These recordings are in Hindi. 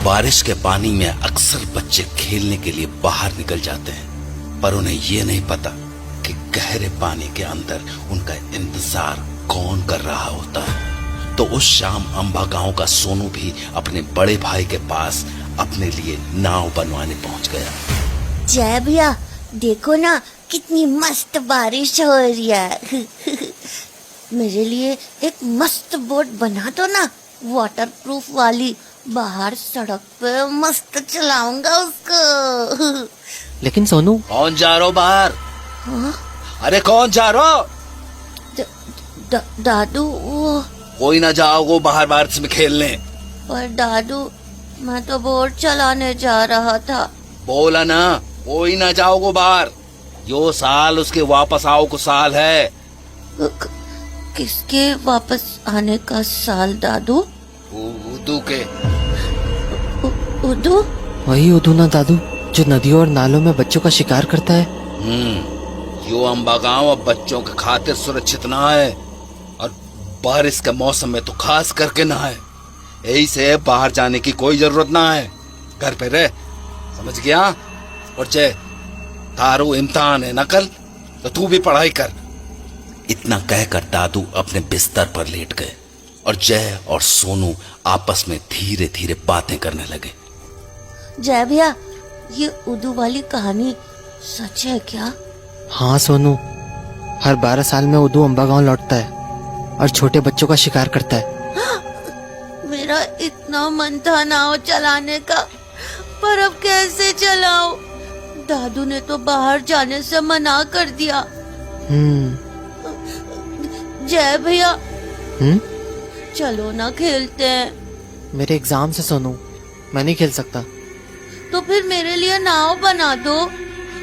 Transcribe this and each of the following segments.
बारिश के पानी में अक्सर बच्चे खेलने के लिए बाहर निकल जाते हैं, पर उन्हें ये नहीं पता कि गहरे पानी के अंदर उनका इंतजार कौन कर रहा होता है। तो उस शाम अंबा गांव का सोनू भी अपने बड़े भाई के पास अपने लिए नाव बनवाने पहुंच गया। जय भैया, देखो ना कितनी मस्त बारिश हो रही है। मेरे लिए एक मस्त बोट बना दो ना, वाटरप्रूफ वाली। बाहर सड़क पे मस्त चलाऊंगा उसको। लेकिन सोनू, कौन जा रहा हो बाहर? हाँ? अरे कौन जा रहा हो? दादू, वो। कोई ना जाओगे बाहर बारिश में खेलने। पर दादू, मैं तो बोट चलाने जा रहा था। बोला ना, कोई ना जाओगे बाहर। यो साल उसके वापस आओ को साल है। किसके वापस आने का साल दादू? उदू के। उदू? वही उदू ना दादू, जो नदियों और नालों में बच्चों का शिकार करता है। यो अंबा गांव अब बच्चों के खातिर सुरक्षित ना है, और बारिश के मौसम में तो खास करके ना है। यही से बाहर जाने की कोई जरूरत ना है, घर पे रह, समझ गया? और जय, तारू इम्तिहान है ना कल, तो तू भी पढ़ाई कर। इतना कहकर दादू अपने बिस्तर पर लेट गए और जय और सोनू आपस में धीरे धीरे बातें करने लगे। जय भैया, ये उदू वाली कहानी सच है क्या? हाँ सोनू, हर 12 साल में उदू अंबा गांव लौटता है और छोटे बच्चों का शिकार करता है। मेरा इतना मन था नाव चलाने का, पर अब कैसे चलाऊं? दादू ने तो बाहर जाने से मना कर दिया। जय भैया, चलो ना खेलते हैं। मेरे एग्जाम से सोनू, मैं नहीं खेल सकता। तो फिर मेरे लिए नाव बना दो,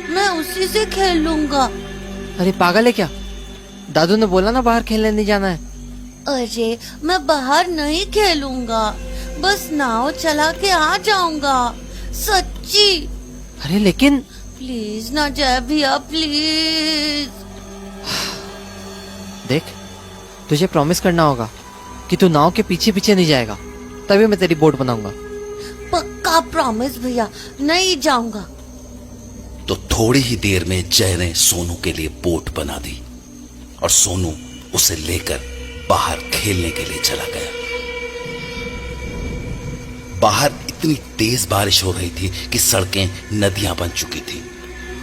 मैं उसी से खेल लूंगा। अरे पागल है क्या? दादू ने बोला ना बाहर खेलने नहीं जाना है। अरे मैं बाहर नहीं खेलूंगा, बस नाव चला के आ जाऊंगा, सच्ची। अरे लेकिन प्लीज ना जय भैया, प्लीज। देख, तुझे प्रॉमिस करना होगा कि तू नाव के पीछे पीछे नहीं जाएगा, तभी मैं तेरी बोट बनाऊंगा। पक्का प्रॉमिस भैया, नहीं जाऊंगा। तो थोड़ी ही देर में जय ने सोनू के लिए बोट बना दी और सोनू उसे लेकर बाहर खेलने के लिए चला गया। बाहर इतनी तेज बारिश हो रही थी कि सड़कें नदियां बन चुकी थी,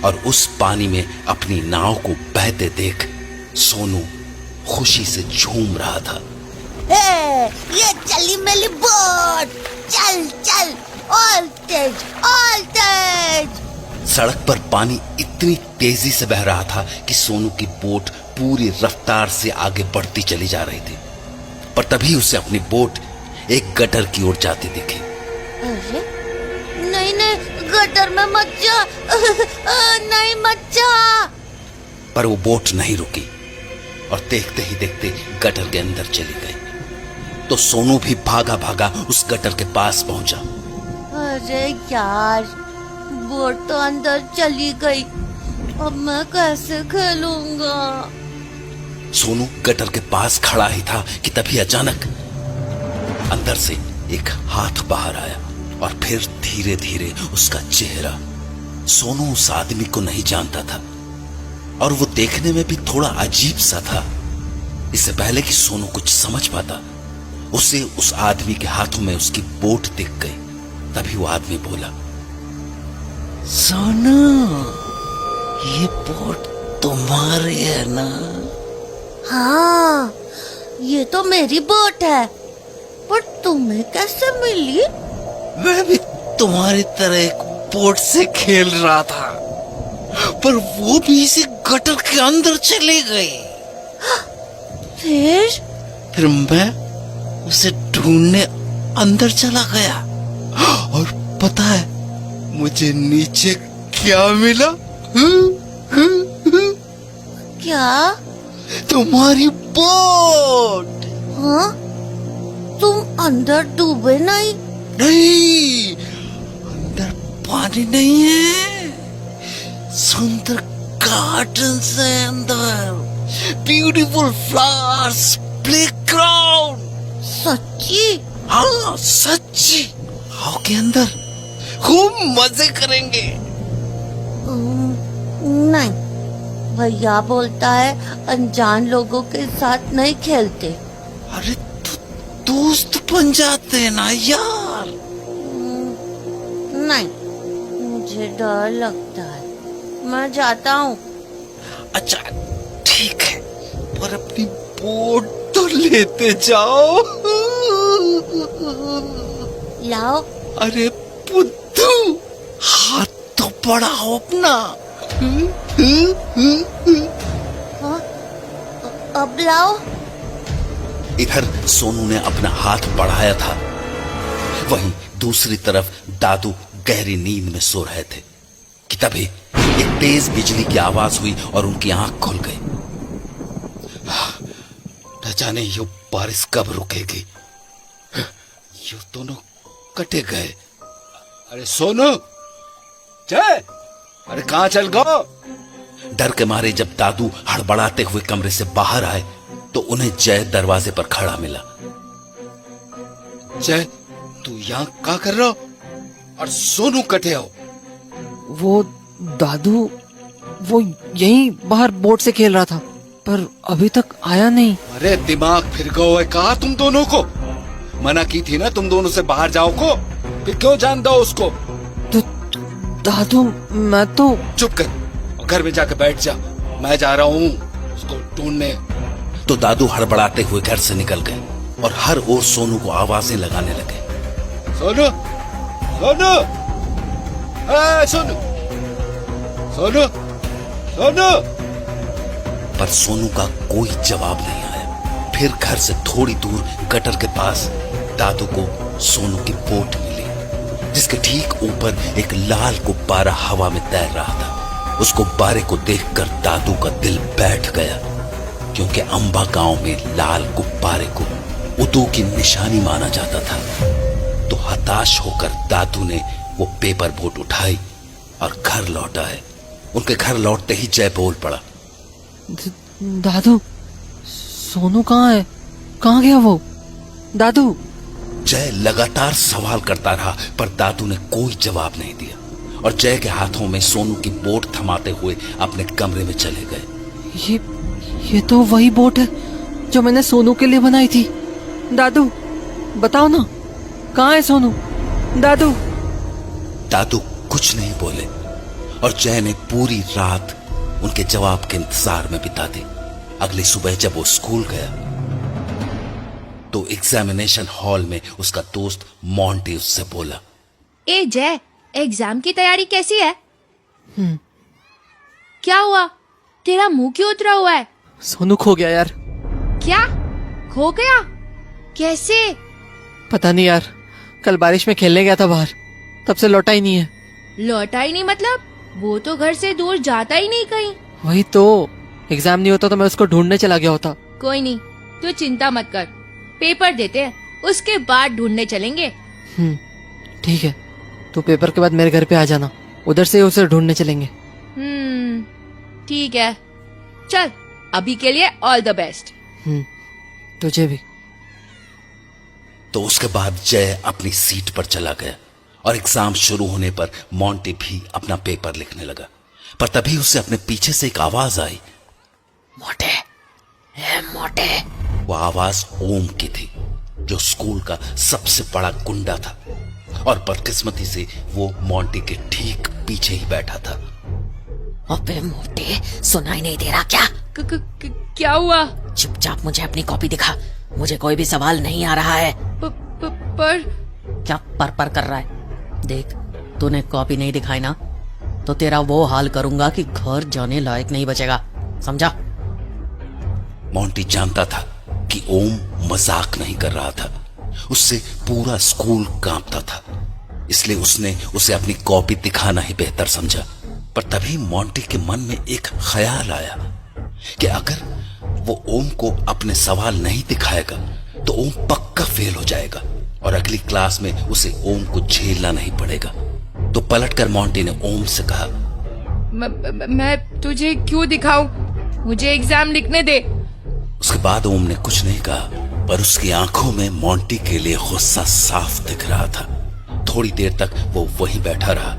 और उस पानी में अपनी नाव को बहते देख सोनू खुशी से झूम रहा था। ये चली मेरी बोट, चल चल, ऑल तेज, ऑल तेज। सड़क पर पानी इतनी तेजी से बह रहा था कि सोनू की बोट पूरी रफ्तार से आगे बढ़ती चली जा रही थी, पर तभी उसे अपनी बोट एक गटर की ओर जाती दिखी। अरे नहीं नहीं, गटर में मत जा। नहीं मत जा। पर वो बोट नहीं रुकी और देखते ही देखते गटर के अंदर चली गई। तो सोनू भी भागा भागा उस गटर के पास पहुंचा। अरे यार, बोट तो अंदर चली गई, अब मैं कैसे खेलूंगा? सोनू गटर के पास खड़ा ही था कि तभी अचानक अंदर से एक हाथ बाहर आया और फिर धीरे धीरे उसका चेहरा। सोनू उस आदमी को नहीं जानता था और वो देखने में भी थोड़ा अजीब सा था। इससे पहले कि सोनू कुछ समझ पाता, उसे उस आदमी के हाथों में उसकी बोट दिख गई। तभी वो आदमी बोला, सोनू, ये बोट तुम्हारी है ना? हाँ, ये तो मेरी बोट है, पर तुम्हें कैसे मिली? मैं भी तुम्हारी तरह एक बोट से खेल रहा था, पर वो भी इसी गटर के अंदर चली गई। फिर मैं उसे ढूंढने अंदर चला गया, और पता है मुझे नीचे क्या मिला? क्या? तुम्हारी बोट। हाँ? तुम अंदर डूबे नहीं? नहीं, अंदर पानी नहीं है, सुंदर गार्डन है अंदर, ब्यूटीफुल फ्लावर्स, प्लेग्राउंड। सच्ची? हाँ सच्ची, गांव के अंदर खूब मजे करेंगे। नहीं, भैया बोलता है अनजान लोगों के साथ नहीं खेलते। अरे तो दोस्त बन जाते हैं ना यार। नहीं, मुझे डर लगता है, मैं जाता हूँ। अच्छा ठीक है, पर अपनी बोट तो लेते जाओ। लाओ। अरे बुद्धू, हाथ तो बढ़ाओ अपना। हाँ? अब लाओ। इधर सोनू ने अपना हाथ बढ़ाया था, वहीं दूसरी तरफ दादू गहरी नींद में सो रहे थे कि तभी एक तेज बिजली की आवाज हुई और उनकी आंख खुल गई। न जाने ये बारिश कब रुकेगी। ये दोनों कटे गए। अरे सोनू, जय, अरे कहां चल गो? डर के मारे जब दादू हड़बड़ाते हुए कमरे से बाहर आए तो उन्हें जय दरवाजे पर खड़ा मिला। जय, तू यहाँ क्या कर रहा हो? और सोनू कटे हो? वो दादू, वो यहीं बाहर बोट से खेल रहा था, पर अभी तक आया नहीं। अरे दिमाग फिर गया है कहा तुम दोनों को? मना की थी ना तुम दोनों से बाहर जाओ को, फिर क्यों जान दो उसको? तो दादू, मैं तो। चुप कर और घर में जाकर बैठ जा, मैं जा रहा हूँ उसको ढूंढने। तो दादू हड़बड़ाते हुए घर से निकल गए और हर ओर सोनू को आवाजें लगाने लगे। सोनू, सोनू, सोनू, सोनू, सोनू। पर सोनू का कोई जवाब नहीं आया। फिर घर से थोड़ी दूर गटर के पास दादू को सोनू की बोट मिली, जिसके ठीक ऊपर एक लाल गुब्बारा हवा में तैर रहा था। उस गुब्बारे को देखकर दादू का दिल बैठ गया, क्योंकि अंबा गांव में लाल गुब्बारे को उदू की निशानी माना जाता था। तो हताश होकर दादू ने वो पेपर बोट उठाई और घर लौटा है। उनके घर लौटते ही जय बोल पड़ा, दादू, सोनू कहाँ है? कहाँ गया वो? दादू। जय लगातार सवाल करता रहा, पर दादू ने कोई जवाब नहीं दिया और जय के हाथों में सोनू की बोट थमाते हुए अपने कमरे में चले गए। ये तो वही बोट है जो मैंने सोनू के लिए बनाई थी। दादू, बताओ ना, कहाँ है सोनू? दादू। दादू कुछ नहीं बोले और जय ने पूरी रात उनके जवाब के इंतजार में बिता दी। अगली सुबह जब वो स्कूल गया तो एग्जामिनेशन हॉल में उसका दोस्त मोंटी उससे बोला, ए जय, एग्जाम की तैयारी कैसी है? क्या हुआ? तेरा मुंह क्यों उतरा हुआ है? सोनू खो गया यार। क्या? खो गया? कैसे? पता नहीं यार, कल बारिश में खेलने गया था बाहर, तब से लौटा ही नहीं है। लौटा ही नहीं मतलब? वो तो घर से दूर जाता ही नहीं कहीं। वही तो, एग्जाम नहीं होता तो मैं उसको ढूंढने चला गया होता। कोई नहीं, तू चिंता मत कर, पेपर देते हैं, उसके बाद ढूंढने चलेंगे। ठीक है, तो पेपर के बाद मेरे घर पे आ जाना, उधर से उसे ढूंढने चलेंगे। ठीक है, चल अभी के लिए ऑल द बेस्ट। तुझे भी। तो उसके बाद जय अपनी सीट पर चला गया और एग्जाम शुरू होने पर मोंटी भी अपना पेपर लिखने लगा। पर तभी उसे अपने पीछे से एक आवाज आई, मोटे, ए मोटे। वो आवाज ओम की थी, जो स्कूल का सबसे बड़ा गुंडा था और बदकिस्मती से वो मोंटी के ठीक पीछे ही बैठा था। अबे मोटे, सुनाई नहीं दे रहा क्या? क्या हुआ? चुपचाप मुझे अपनी कॉपी दिखा, मुझे कोई भी सवाल नहीं आ रहा है। पर क्या पर कर रहा है? देख, तूने कॉपी नहीं दिखाई ना, तो तेरा वो हाल करूंगा कि घर जाने लायक नहीं बचेगा, समझा? मोंटी जानता था कि ओम मजाक नहीं कर रहा था, उससे पूरा स्कूल कांपता था, इसलिए उसने उसे अपनी कॉपी दिखाना ही बेहतर समझा। पर तभी मोंटी के मन में एक ख्याल आया कि अगर वो ओम को अपने सवाल नहीं दिखाएगा तो ओम पक्का फेल हो जाएगा और अगली क्लास में उसे ओम को झेलना नहीं पड़ेगा। तो पलटकर मोंटी ने ओम से कहा, मैं तुझे क्यों दिखाऊं? मुझे एग्जाम लिखने दे। उसके बाद ओम ने कुछ नहीं कहा, पर उसकी आंखों में मोंटी के लिए गुस्सा साफ दिख रहा था। थोड़ी देर तक वो वहीं बैठा रहा।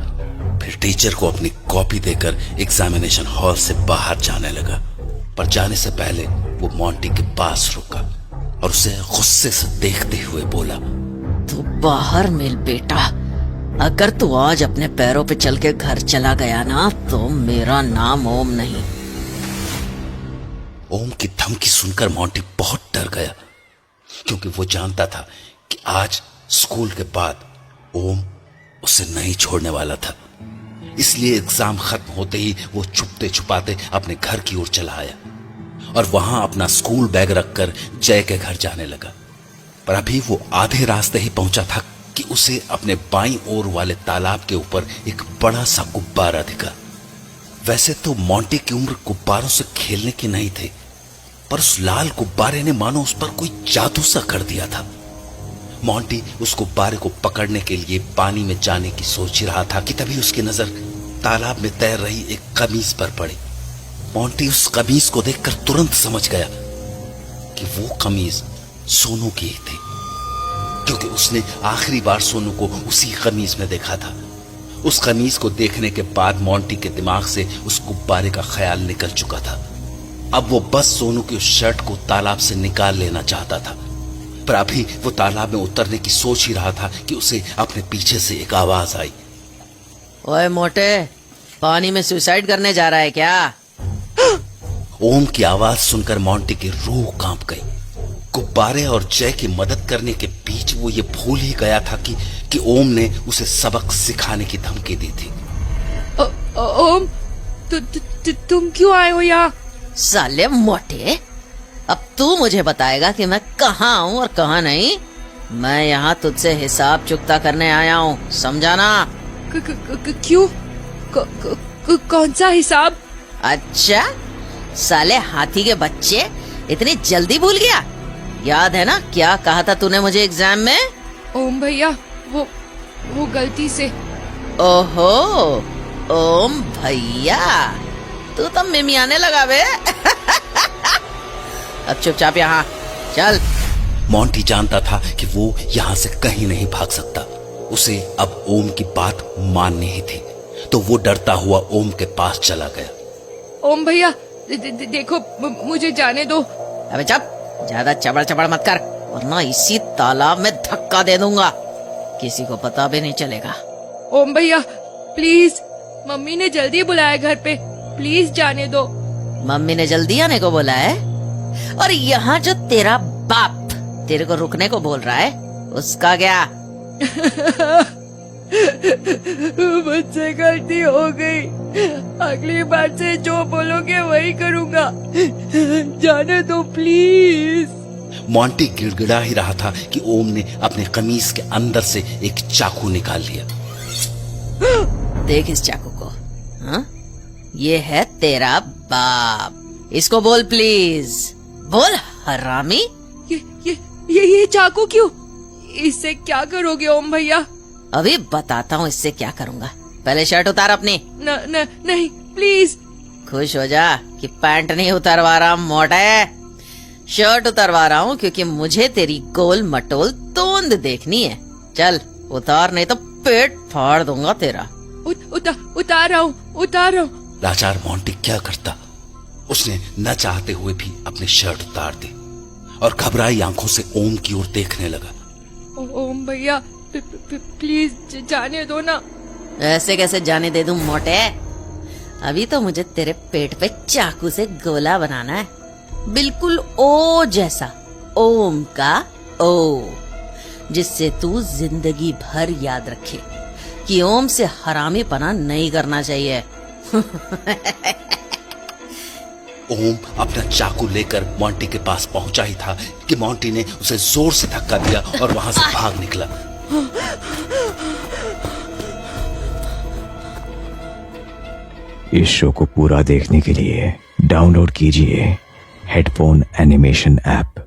फिर टीचर को अपनी कॉपी देकर एग्जामिनेशन हॉल से बाहर जाने लगा, पर जाने से पहले वो मोंटी के पास रुका और उसे गुस्से से देखते हुए बोला, तू बाहर मिल बेटा। अगर तू आज अपने पैरों पे चल के घर चला गया ना तो मेरा नाम ओम नहीं। ओम की धमकी सुनकर मोंटी बहुत डर गया, क्योंकि वो जानता था कि आज स्कूल के बाद ओम उसे नहीं छोड़ने वाला था। इसलिए एग्जाम खत्म होते ही वो छुपते छुपाते अपने घर की ओर चला आया और वहां अपना स्कूल बैग रखकर जय के घर जाने लगा। पर अभी वो आधे रास्ते ही पहुंचा था कि उसे अपने बाईं ओर वाले तालाब के ऊपर एक बड़ा सा गुब्बारा दिखा। वैसे तो मोंटी की उम्र गुब्बारों से खेलने की नहीं थी, पर उस लाल गुब्बारे ने मानो उस पर कोई जादू सा कर दिया था। मोंटी उस गुब्बारे को पकड़ने के लिए पानी में जाने की सोच ही रहा था कि तभी उसकी नजर तालाब में तैर रही एक कमीज पर पड़ी। मोंटी उस कमीज को देखकर तुरंत समझ गया कि वो कमीज सोनू की ही थी, क्योंकि उसने आखिरी बार सोनू को उसी कमीज में देखा था। उस कमीज को देखने के बाद मोंटी के दिमाग से उस गुब्बारे का ख्याल निकल चुका था। अब वो बस सोनू की उस शर्ट को तालाब से निकाल लेना चाहता था, पर अभी वो तालाब में उतरने की सोच ही रहा था कि उसे अपने पीछे से एक आवाज आई, ओए मोटे, पानी में सुसाइड करने जा रहा है क्या? ओम की आवाज सुनकर मोंटी की रूह कांप गई। गुब्बारे और जय की मदद करने के बीच वो ये भूल ही गया था कि ओम ने उसे सबक सिखाने की धमकी दी थी। ओम, तुम क्यों आए हो यहाँ? साले मोटे, अब तू मुझे बताएगा कि मैं कहाँ हूँ और कहाँ नहीं। मैं यहाँ तुझसे हिसाब चुकता करने आया हूँ, समझा ना? क्यों? कौन सा हिसाब? अच्छा, साले हाथी के बच्चे, इतनी जल्दी भूल गया? याद है ना क्या कहा था तूने मुझे एग्जाम में? ओम भैया, वो गलती से। ओहो, ओम भैया, तू तो मिमियाने लगा बे। अब चुपचाप यहाँ चल। मोंटी जानता था कि वो यहाँ से कहीं नहीं भाग सकता। उसे अब ओम की बात माननी ही थी, तो वो डरता हुआ ओम के पास चला गया। ओम भैया, देखो, मुझे जाने दो। अबे चुप, ज्यादा चबड़ चबड़ मत कर, वरना इसी तालाब में धक्का दे दूंगा, किसी को पता भी नहीं चलेगा। ओम भैया प्लीज, मम्मी ने जल्दी बुलाया घर पे, प्लीज जाने दो। मम्मी ने जल्दी आने को बोला है? और यहाँ जो तेरा बाप तेरे को रुकने को बोल रहा है, उसका क्या? मुझसे गलती हो गई, अगली बार से जो बोलोगे वही करूँगा, जाने दो प्लीज। मोंटी गिड़गिड़ा ही रहा था कि ओम ने अपने कमीज के अंदर से एक चाकू निकाल लिया। देख इस चाकू को, हाँ? ये है तेरा बाप, इसको बोल प्लीज, बोल हरामी। ये चाकू क्यों? इससे क्या करोगे ओम भैया? अभी बताता हूँ इससे क्या करूँगा, पहले शर्ट उतार अपनी। नहीं प्लीज। खुश हो जा कि पैंट नहीं उतरवा रहा मोटे, शर्ट उतरवा रहा हूँ, क्योंकि मुझे तेरी गोल मटोल तोंद देखनी है। चल उतार, नहीं तो पेट फाड़ दूंगा तेरा। उतार रहा हूँ। लाचार मोंटी क्या करता, उसने न चाहते हुए भी अपनी शर्ट उतार दी और घबराई आंखों से ओम की ओर देखने लगा। ओम भैया प्लीज जाने दो ना। ऐसे कैसे जाने दे दूं मोटे, अभी तो मुझे तेरे पेट पे चाकू से गोला बनाना है, बिल्कुल ओ जैसा, ओम का ओ, जिससे तू जिंदगी भर याद रखे कि ओम से हरामी पना नहीं करना चाहिए। ओम अपना चाकू लेकर मोंटी के पास पहुंचा ही था कि मोंटी ने उसे जोर से धक्का दिया और वहां से भाग निकला। इस शो को पूरा देखने के लिए डाउनलोड कीजिए हेडफोन एनिमेशन ऐप।